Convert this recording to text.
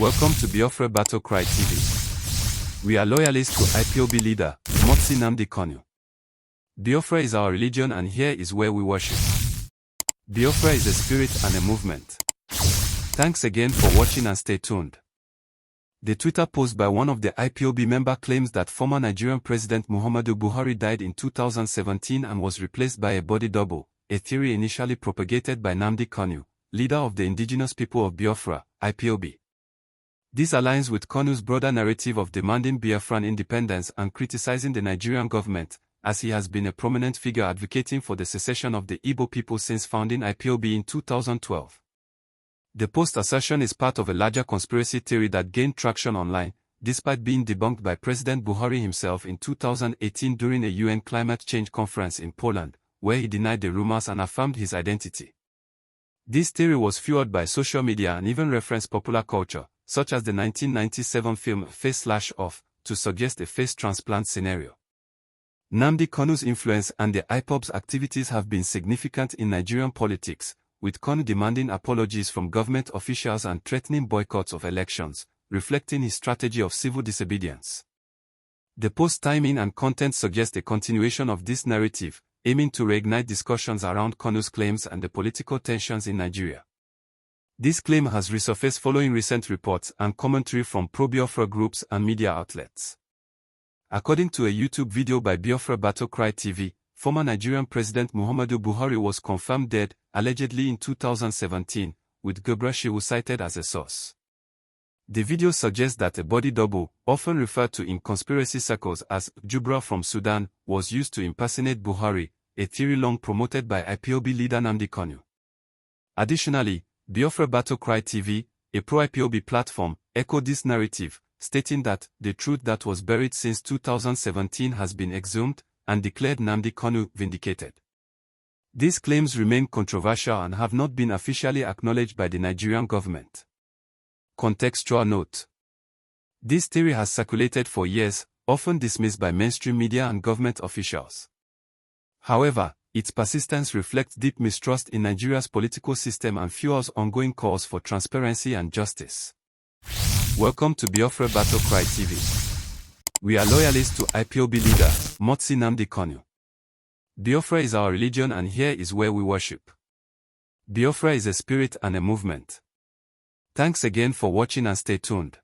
Welcome to Biafra Battle Cry TV. We are loyalists to IPOB leader, Nnamdi Kanu. Biafra is our religion and here is where we worship. Biafra is a spirit and a movement. Thanks again for watching and stay tuned. The Twitter post by one of the IPOB member claims that former Nigerian President Muhammadu Buhari died in 2017 and was replaced by a body double, a theory initially propagated by Nnamdi Kanu, leader of the Indigenous people of Biafra, IPOB. This aligns with Kanu's broader narrative of demanding Biafran independence and criticizing the Nigerian government, as he has been a prominent figure advocating for the secession of the Igbo people since founding IPOB in 2012. The post assertion is part of a larger conspiracy theory that gained traction online, despite being debunked by President Buhari himself in 2018 during a UN climate change conference in Poland, where he denied the rumors and affirmed his identity. This theory was fueled by social media and even referenced popular culture, such as the 1997 film Face/Off, to suggest a face transplant scenario. Nnamdi Kanu's influence and the IPOB's activities have been significant in Nigerian politics, with Kanu demanding apologies from government officials and threatening boycotts of elections, reflecting his strategy of civil disobedience. The post's timing and content suggest a continuation of this narrative, aiming to reignite discussions around Kanu's claims and the political tensions in Nigeria. This claim has resurfaced following recent reports and commentary from pro-Biafra groups and media outlets. According to a YouTube video by Biafra Battle Cry TV, former Nigerian President Muhammadu Buhari was confirmed dead, allegedly in 2017, with Garba Shehu cited as a source. The video suggests that a body double, often referred to in conspiracy circles as Jubril from Sudan, was used to impersonate Buhari, a theory long promoted by IPOB leader Nnamdi Kanu. Additionally, Biafra Battle Cry TV, a pro-IPOB platform, echoed this narrative, stating that the truth that was buried since 2017 has been exhumed, and declared Nnamdi Kanu vindicated. These claims remain controversial and have not been officially acknowledged by the Nigerian government. Contextual note: this theory has circulated for years, often dismissed by mainstream media and government officials. However, its persistence reflects deep mistrust in Nigeria's political system and fuels ongoing calls for transparency and justice. Welcome to Biafra Battle Cry TV. We are loyalists to IPOB leader, Nnamdi Kanu. Biafra is our religion and here is where we worship. Biafra is a spirit and a movement. Thanks again for watching and stay tuned.